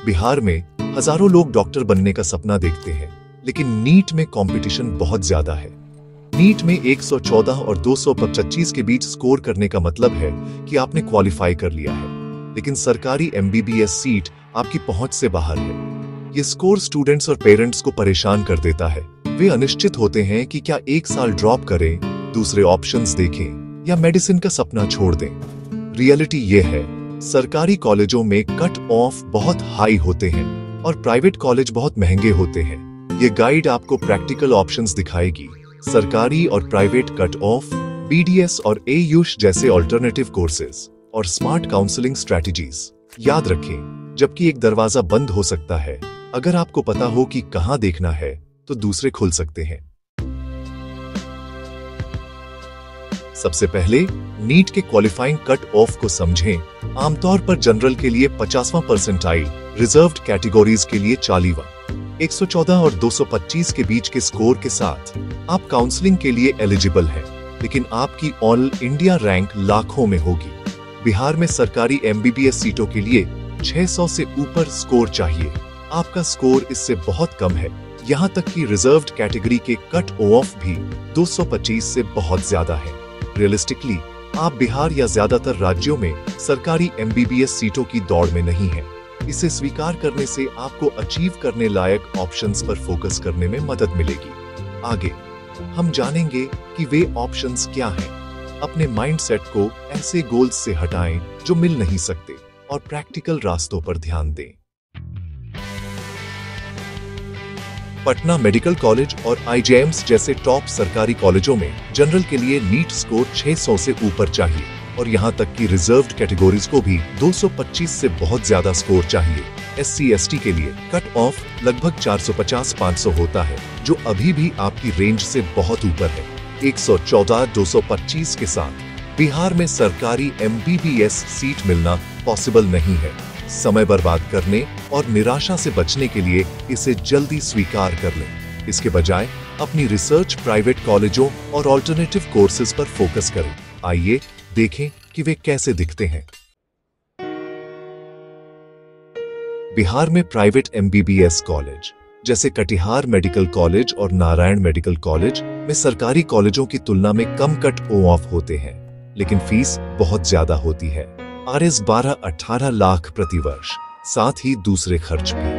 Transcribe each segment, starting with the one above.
बिहार में हजारों लोग डॉक्टर बनने का सपना देखते हैं, लेकिन नीट में कंपटीशन बहुत ज्यादा है। नीट में 114 और 225 के बीच स्कोर करने का मतलब है कि आपने क्वालिफाई कर लिया है, लेकिन सरकारी एमबीबीएस सीट आपकी पहुंच से बाहर है। ये स्कोर स्टूडेंट्स और पेरेंट्स को परेशान कर देता है। वे अनिश्चित होते हैं कि क्या एक साल ड्रॉप करें, दूसरे ऑप्शंस देखें या मेडिसिन का सपना छोड़ दें। रियलिटी ये है, सरकारी कॉलेजों में कट ऑफ बहुत हाई होते हैं और प्राइवेट कॉलेज बहुत महंगे होते हैं। ये गाइड आपको प्रैक्टिकल ऑप्शंस दिखाएगी, सरकारी और प्राइवेट कट ऑफ, बीडीएस और एयूश जैसे अल्टरनेटिव कोर्सेज और स्मार्ट काउंसलिंग स्ट्रेटजीज। याद रखें, जबकि एक दरवाजा बंद हो सकता है, अगर आपको पता हो कि कहां देखना है तो दूसरे खुल सकते हैं। सबसे पहले नीट के क्वालिफाइंग कट ऑफ को समझें। आमतौर पर जनरल के लिए 50वां परसेंटाइल, रिजर्व्ड कैटेगरीज के लिए 40वां। 114 और 225 के बीच के स्कोर के साथ आप काउंसलिंग के लिए एलिजिबल हैं, लेकिन आपकी ऑल इंडिया रैंक लाखों में होगी। बिहार में सरकारी एमबीबीएस सीटों के लिए 600 से ऊपर स्कोर चाहिए। आपका स्कोर इससे बहुत कम है। यहाँ तक कि रिजर्व्ड कैटेगरी के कट ऑफ भी 225 से बहुत ज्यादा है। रियलिस्टिकली आप बिहार या ज्यादातर राज्यों में सरकारी एमबीबीएस सीटों की दौड़ में नहीं हैं। इसे स्वीकार करने से आपको अचीव करने लायक ऑप्शंस पर फोकस करने में मदद मिलेगी। आगे हम जानेंगे कि वे ऑप्शंस क्या हैं। अपने माइंडसेट को ऐसे गोल्स से हटाएं जो मिल नहीं सकते और प्रैक्टिकल रास्तों पर ध्यान दें। पटना मेडिकल कॉलेज और आईजेएम्स जैसे टॉप सरकारी कॉलेजों में जनरल के लिए नीट स्कोर 600 से ऊपर चाहिए और यहां तक कि रिजर्व्ड कैटेगरीज को भी 225 से बहुत ज्यादा स्कोर चाहिए। SC/ST के लिए कट ऑफ लगभग 450-500 होता है, जो अभी भी आपकी रेंज से बहुत ऊपर है। 114-225 के साथ बिहार में सरकारी एमबीबीएस सीट मिलना पॉसिबल नहीं है। समय बर्बाद करने और निराशा से बचने के लिए इसे जल्दी स्वीकार कर लें। इसके बजाय अपनी रिसर्च प्राइवेट कॉलेजों और ऑल्टरनेटिव कोर्सेज पर फोकस करें। आइए देखें कि वे कैसे दिखते हैं। बिहार में प्राइवेट एमबीबीएस कॉलेज जैसे कटिहार मेडिकल कॉलेज और नारायण मेडिकल कॉलेज में सरकारी कॉलेजों की तुलना में कम कट ऑफ होते हैं, लेकिन फीस बहुत ज्यादा होती है। RS 12-18 लाख प्रति वर्ष, साथ ही दूसरे खर्च भी।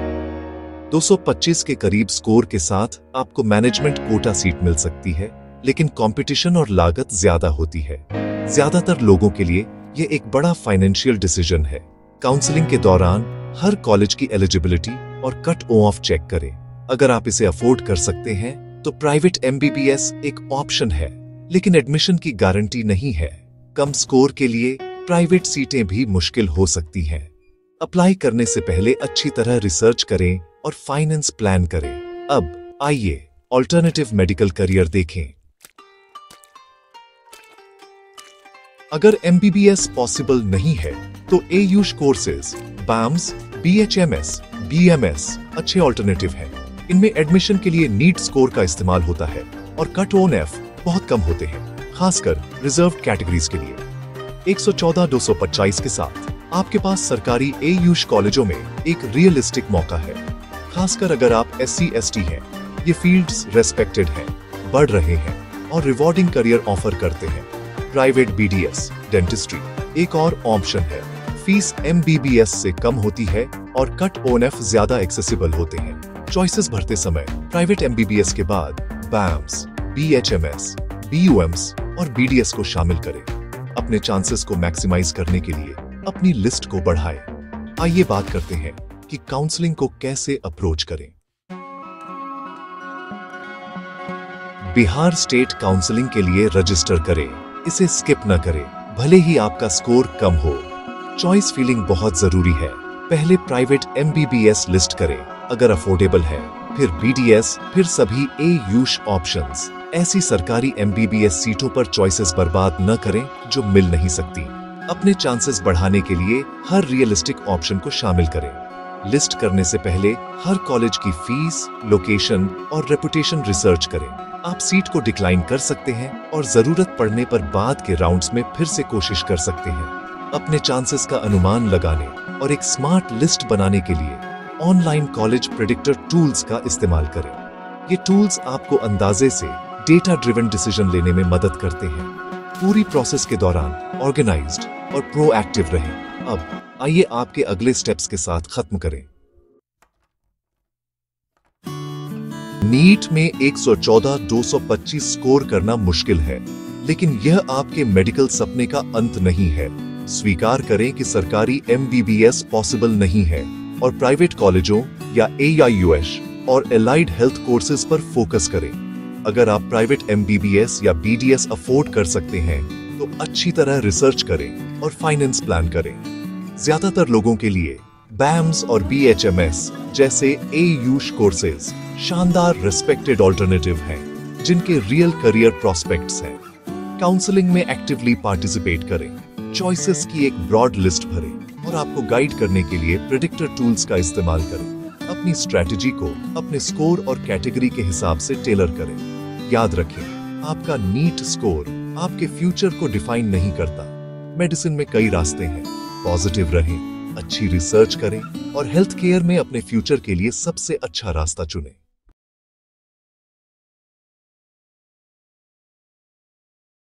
225 के करीब स्कोर के साथ आपको मैनेजमेंट कोटा सीट मिल सकती है, लेकिन कंपटीशन और लागत ज्यादा होती है। ज्यादातर लोगों के लिए यह एक बड़ा फाइनेंशियल डिसीजन है। काउंसलिंग के दौरान हर कॉलेज की एलिजिबिलिटी और कट ऑफ चेक करें। अगर आप इसे अफोर्ड कर सकते हैं तो प्राइवेट एमबीबीएस एक ऑप्शन है, लेकिन एडमिशन की गारंटी नहीं है। कम स्कोर के लिए प्राइवेट सीटें भी मुश्किल हो सकती हैं। अप्लाई करने से पहले अच्छी तरह रिसर्च करें और फाइनेंस प्लान करें। अब आइए ऑल्टरनेटिव मेडिकल करियर देखें। अगर एमबीबीएस पॉसिबल नहीं है तो एयूश कोर्सेज, BAMS, BHMS, BMS अच्छे ऑल्टरनेटिव हैं। इनमें एडमिशन के लिए नीट स्कोर का इस्तेमाल होता है और कट ऑफ बहुत कम होते हैं, खासकर रिजर्व्ड कैटेगरीज के लिए। 114-225 के साथ आपके पास सरकारी एयूश कॉलेजों में एक रियलिस्टिक मौका है, खासकर अगर आप SC/ST हैं। ये फील्ड्स रेस्पेक्टेड हैं, बढ़ रहे हैं और रिवॉर्डिंग करियर ऑफर करते हैं। प्राइवेट BDS, डेंटिस्ट्री एक और ऑप्शन है। फीस MBBS से कम होती है और कट ऑफ ज्यादा एक्सेसिबल होते हैं। चॉइसेस भरते समय प्राइवेट MBBS के बाद BAMS, BHMS, BUMS और BDS को शामिल करें। अपने चांसेस को मैक्सिमाइज करने के लिए अपनी लिस्ट को बढ़ाएं। आइए बात करते हैं कि काउंसलिंग को कैसे अप्रोच करें। बिहार स्टेट काउंसलिंग के लिए रजिस्टर करें। इसे स्किप न करें, भले ही आपका स्कोर कम हो। चॉइस फीलिंग बहुत जरूरी है। पहले प्राइवेट एमबीबीएस लिस्ट करें, अगर अफोर्डेबल है, फिर BDS, फिर सभी एयूश ऑप्शंस। ऐसी सरकारी एमबीबीएस सीटों पर चॉइसेस बर्बाद न करें जो मिल नहीं सकती। अपने चांसेस बढ़ाने के लिए हर रियलिस्टिक ऑप्शन को शामिल करें। लिस्ट करने से पहले हर कॉलेज की फीस, लोकेशन और रेपुटेशन रिसर्च करें। आप सीट को डिक्लाइन कर सकते हैं और जरूरत पड़ने पर बाद के राउंड्स में फिर से कोशिश कर सकते हैं। अपने चांसेस का अनुमान लगाने और एक स्मार्ट लिस्ट बनाने के लिए ऑनलाइन कॉलेज प्रेडिक्टर टूल्स का इस्तेमाल करें। ये टूल्स आपको अंदाजे से डेटा ड्रिवन डिसीजन लेने में मदद करते हैं। पूरी प्रोसेस के दौरान ऑर्गेनाइज्ड और प्रोएक्टिव रहें। अब आइए आपके अगले स्टेप्स के साथ खत्म करें। नीट में 114-225 स्कोर करना मुश्किल है, लेकिन यह आपके मेडिकल सपने का अंत नहीं है। स्वीकार करें कि सरकारी MBBS पॉसिबल नहीं है और प्राइवेट कॉलेजों या AIUS और एलाइड हेल्थ कोर्सेज पर फोकस करें। अगर आप प्राइवेट MBBS या BDS अफोर्ड कर सकते हैं तो अच्छी तरह रिसर्च करें और फाइनेंस प्लान करें। ज्यादातर लोगों के लिए BAMS और BHMS जैसे AIUS कोर्सेज शानदार रिस्पेक्टेड ऑल्टरनेटिव हैं, जिनके रियल करियर प्रोस्पेक्ट्स हैं। काउंसलिंग में एक्टिवली पार्टिसिपेट करें, चॉइसेस की एक ब्रॉड लिस्ट भरें और आपको गाइड करने के लिए प्रेडिक्टर टूल्स का इस्तेमाल करें। अपनी स्ट्रैटेजी को अपने स्कोर और कैटेगरी के हिसाब से टेलर करें। याद रखें, आपका नीट स्कोर आपके फ्यूचर को डिफाइन नहीं करता। मेडिसिन में कई रास्ते हैं। पॉजिटिव रहें, अच्छी रिसर्च करें और हेल्थ केयर में अपने फ्यूचर के लिए सबसे अच्छा रास्ता चुनें।